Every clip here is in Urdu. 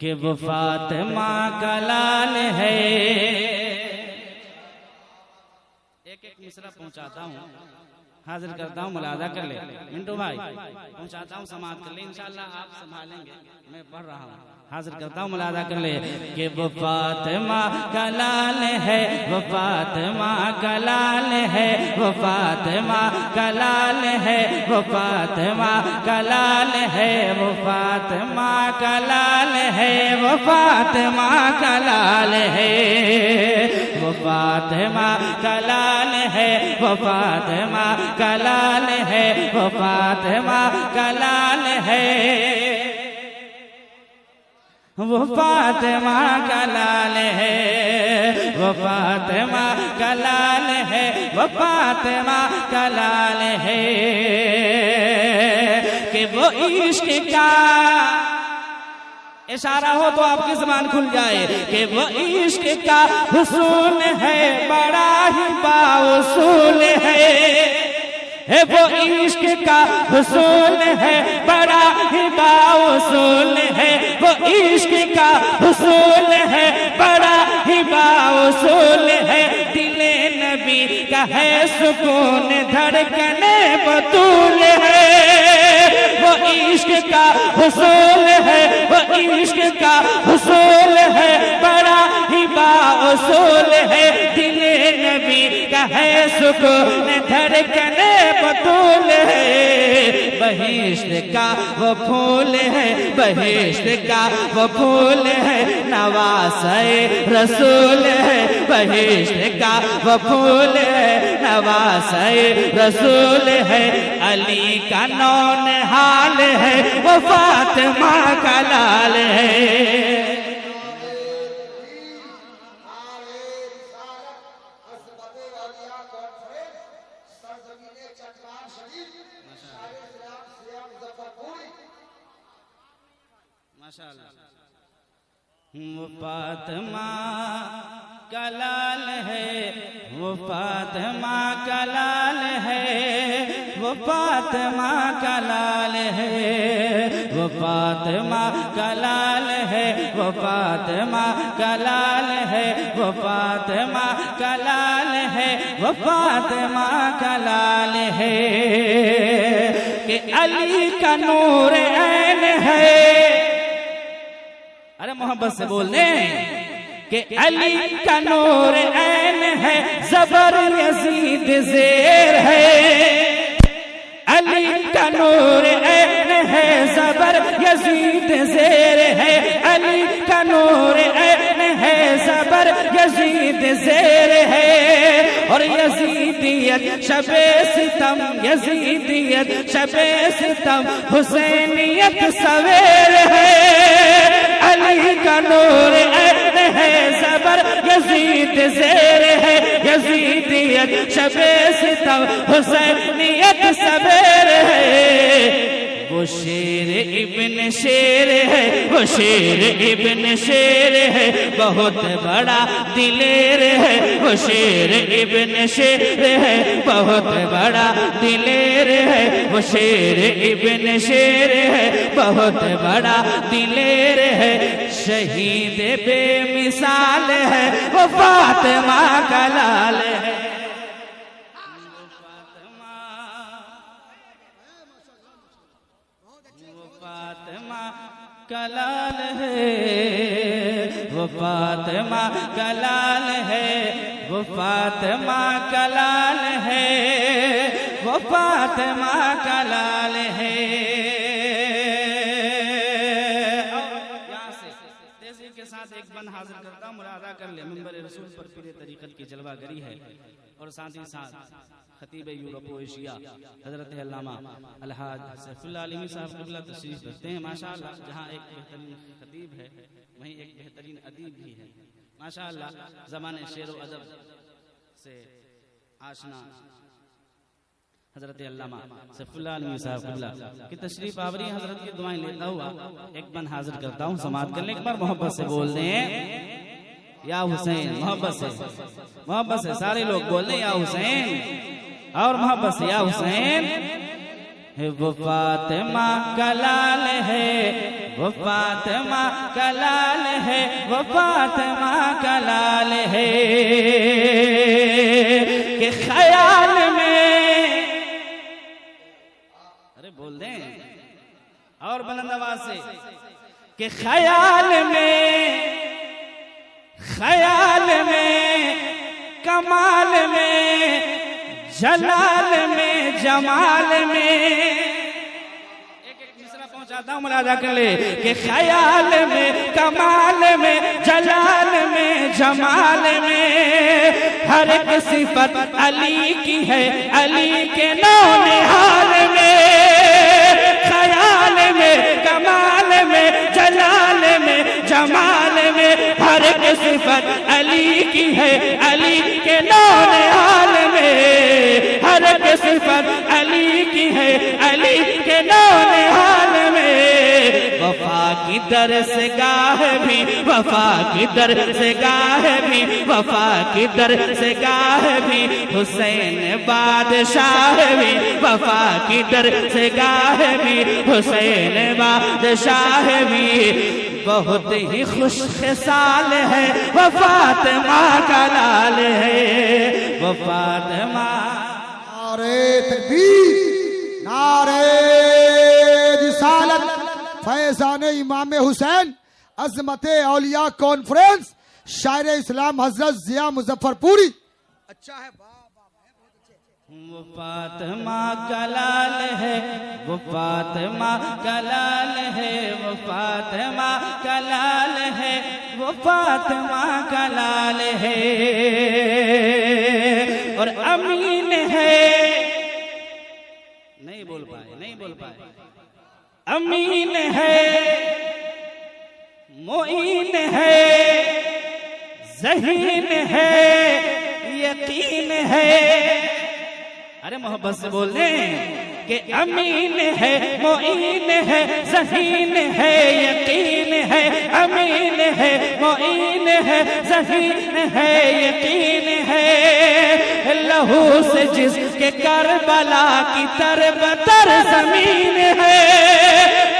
کہ وہ فاطمہ کا لال ہے. ایک ایک مصرع پہنچاتا ہوں، حاضر کرتا ہوں، ملاحظہ کر لے منٹو بھائی، پہنچاتا ہوں، سماعت کر لیں، انشاءاللہ آپ سنبھالیں گے، میں پڑھ رہا ہوں، حاضر کرتا ہوں، ملاحظہ کر لے کہ وہ فاطمہ کا لال ہے، وہ فاطمہ کا لال ہے، وہ فاطمہ کا لال ہے، وہ فاطمہ کا لال ہے، وہ فاطمہ کا لال ہے، وہ فاطمہ کا لال ہے، وہ فاطمہ کا لال ہے، وہ فاطمہ کا لال ہے، وہ فاطمہ کا لال ہے، وہ فاطمہ کا لال ہے، وہ فاطمہ کا لال ہے، وہ فاطمہ کا لال ہے، کہ وہ عشق کا اشارہ ہو تو آپ کی زبان کھل جائے، کہ وہ عشق کا حصول ہے، بڑا ہی باوصول ہے، وہ عشق کا حصول ہے، بڑا ہی باوصول ہے، وہ عشق کا حصول ہے، بڑا ہی باوصول ہے، دل نبی کا ہے سکون، دھڑکنے بطول ہے، وہ عشق کا حصول ہے، وہ عشق کا حصول ہے، بڑا ہی باوصول ہے، دل نبی کا ہے سکون، دھڑکنے بطول ہے، بہشت کا وہ پھول ہے، بہشت کا وہ پھول ہے، نواسۂ رسول ہے، بہشت کا وہ پھول ہے، نواسۂ رسول ہے، علی کا نونہال ہے، وہ فاطمہ کا لال ہے. وہ فاطمہ کا لال ہے، وہ فاطمہ کا لال ہے، وہ فاطمہ کا لال ہے، وہ فاطمہ کا لال ہے، وہ فاطمہ کا لال ہے، وہ فاطمہ کا لال ہے، وہ فاطمہ کا لال ہے، کہ علی کا نور عین ہے. ارے محبت سے بول دیں کہ علی کا نور عین ہے، زبر یزید زیر ہے، علی کا نور عین ہے، زبر یزید زیر ہے، علی کا نور عین ہے، زبر یزید زیر ہے، اور یزیدیت شب ستم، یزیدیت شب ستم، حسینیت سویر ہے، علی کا نور عین ہے، زبر یزید زیر ہے، یزیدیت شب ستم، حسینیت سویر ہے، وہ شیر ابن شیر ہے، وہ شیر ابن شیر ہے، بہت بڑا دلیر ہے، وہ شیر ابن شیر ہے، بہت بڑا دلیر ہے، وہ شیر ابن شیر ہے، بہت بڑا دلیر ہے، شہید بے مثال ہے، وہ فاطمہ کا لال ہے. کا لال ہے، وہ فاطمہ کا لال ہے، وہ فاطمہ کا لال ہے، وہ فاطمہ کا لال ہے. یہاں سے تیزی کے ساتھ ایک بند حاضر کرتا ہوں، ملاحظہ کر لے، منبر رسول پر پیر طریقت کی جلوہ گری ہے، اور ساتھ ہی ساتھ خطیب یورپ و ایشیا حضرت علامہ الحاج سیف اللہ علیمی صاحب قبلہ تشریف رکھتے ہیں. ماشاءاللہ جہاں ایک بہترین خطیب ہے وہیں ایک بہترین ادیب بھی ہے. ماشاءاللہ زمانے شعر و ادب سے آشنا حضرت علامہ سیف اللہ علیمی صاحب قبلہ کی تشریف آوری، حضرت کی دعائیں لیتا ہوا ایک بند حاضر کرتا ہوں، سماعت کرنے ایک بار محبت سے بول دیں یا حسین. محبت سے سارے لوگ بول دیں یا حسین، اور محبت سے یا حسین. وہ فاطمہ کا لال ہے، وہ فاطمہ کا لال ہے، وہ فاطمہ کا لال ہے کہ خیال میں، ارے بول دیں اور بلند آواز سے، کہ خیال میں کمال میں جلال میں جمال میں، ایک مصرع پہنچاتا ہوں ملاحظہ کر لے، کہ خیال میں کمال میں جلال میں جمال میں ہر ایک صفت علی کی ہے، علی کے نونہال میں، خیال میں کمال میں جلال میں جمال میں ہر ایک صفت علی کی ہے، علی کے نونہال میں ہر ایک صفت علی کی ہے، علی کے نونہال میں وفا کی درسگاہ بھی، وفا کی درسگاہ بھی، وفا کی درسگاہ بھی، حسین بادشاہ بھی، وفا کی درسگاہ بھی، حسین بادشاہ بھی، بہت ہی خوش خصال ہے، وہ فاطمہ کا لال ہے، وہ فاطمہ۔ نعرہ تکبیر، نعرہ رسالت، فیضان امام حسین، عظمت اولیاء کانفرنس، شاعر اسلام حضرت ضیاء مظفر پوری۔ اچھا ہے، وہ فاطمہ کا لال ہے، وہ فاطمہ کا لال ہے، وہ فاطمہ کا لال ہے، وہ فاطمہ کا لال ہے، اور امین ہے، نہیں بول پائے، امین ہے، معین ہے، ذہین ہے، یقین ہے، ارے محبت سے بول دیں کہ امین ہے، معین ہے، ذہین ہے، یقین ہے، امین ہے، معین ہے، ذہین ہے، یقین ہے، لہو سے جس کے کربلا کی تربتر زمین ہے،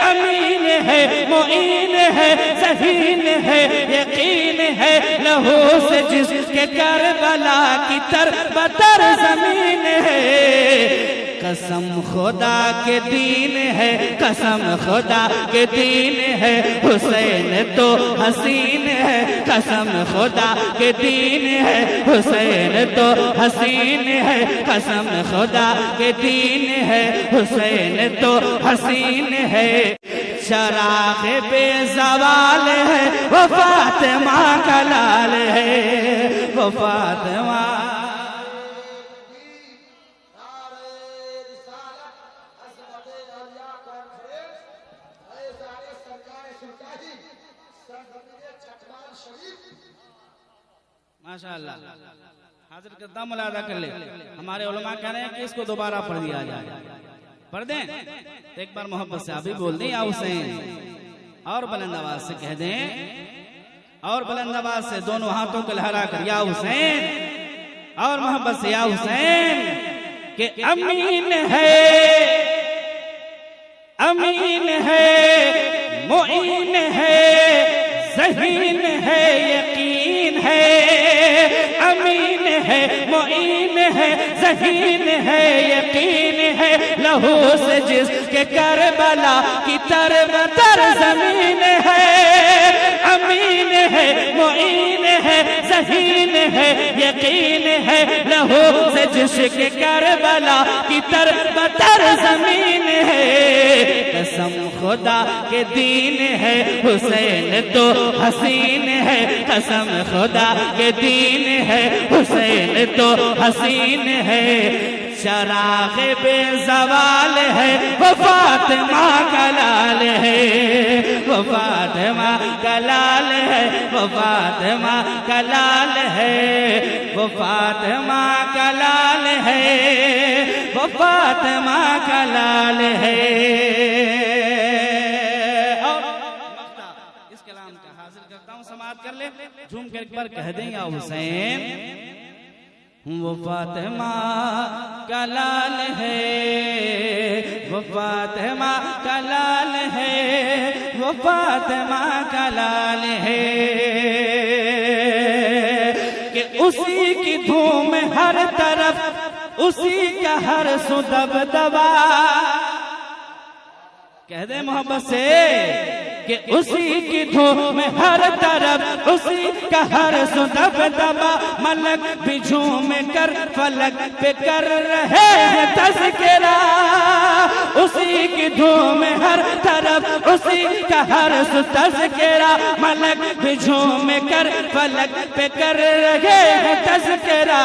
امین ہے، معین ہے، ذہین ہے، یقین ہے، لہو سے جس کے کربلا کی تربتر زمین ہے، قسم خدا کے دین ہے، قسم خدا کے دین ہے، حسین تو حسین ہے، قسم خدا کے دین ہے، حسین تو حسین ہے، قسم خدا کے دین ہے، حسین تو حسین ہے، چراغ بے زوال ہے، وہ فاطمہ کا لال ہے، وہ فاطمہ۔ ماشاءاللہ، حاضر کرتا ہوں، ملاحظہ کر لیں، ہمارے علماء کہہ رہے ہیں کہ اس کو دوبارہ پڑھ دیا جائے، پڑھ دیں تو ایک بار محبت سے آپ بھی بول دیں یا حسین، اور بلند آواز سے کہہ دیں، اور بلند آواز سے دونوں ہاتھوں کو لہرا کر یا حسین، اور محبت سے یا حسین، کہ امین ہے، امین ہے، معین ہے، ذہین ہے، یقین ہے، امین ہے، معین ہے، ذہین ہے، یقین ہے، لہو سے جس کے کربلا کی تربتر زمین ہے، امین ہے، معین ہے، ذہین ہے، یقین ہے، لہو سے جس کے کربلا کی تربتر زمین ہے، قسم خدا کے دین ہے، حسین تو حسین ہے، قسم خدا کے دین ہے، حسین تو حسین ہے، چراغ بے زوال ہے، وہ فاطمہ کا لال ہے، وہ فاطمہ کا لال ہے، وہ فاطمہ کا لال ہے، وہ فاطمہ کا لال ہے، وہ فاطمہ کا لال ہے۔ اور اس کلام کا حاصل کرتا ہوں، سماعت کر لیں، جھوم کر ایک بار کہہ دیں یا حسین، وہ فاطمہ کا لال ہے، وہ فاطمہ کا لال ہے، وہ فاطمہ کا لال ہے، کہ اسی کی دھوم ہر طرف، اسی کا ہر سو دبدبا، کہہ دے محبت سے کہ اسی کی دھوم ہر طرف، اسی کا ہر سو دبدبا، ملک بھی جھوم کر فلک پہ کر رہے ہیں تذکرہ، اسی کی دھوم ہر طرف، اسی کا ہر سو تذکرہ، ملک بھی جھوم کر فلک پہ کر رہے ہیں تذکرہ،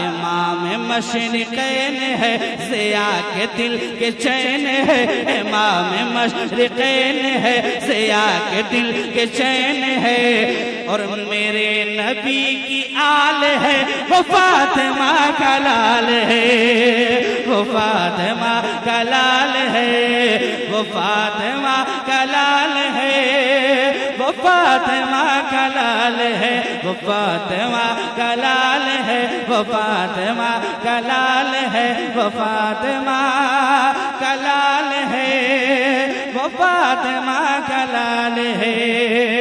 امام مشرقین ہے، ضیاء کے دل کے چین ہے، امام مشرقین ہے، ضیاء کے دل کے چین ہے، اور میرے نبی کی آل ہے، وہ فاطمہ کا لال ہے، وہ فاطمہ کا لال ہے، وہ فاطمہ کا لال ہے، وہ فاطمہ کا لال ہے، وہ فاطمہ کا لال ہے، وہ فاطمہ کا لال ہے، وہ فاطمہ کا لال ہے، وہ فاطمہ کا لال ہے۔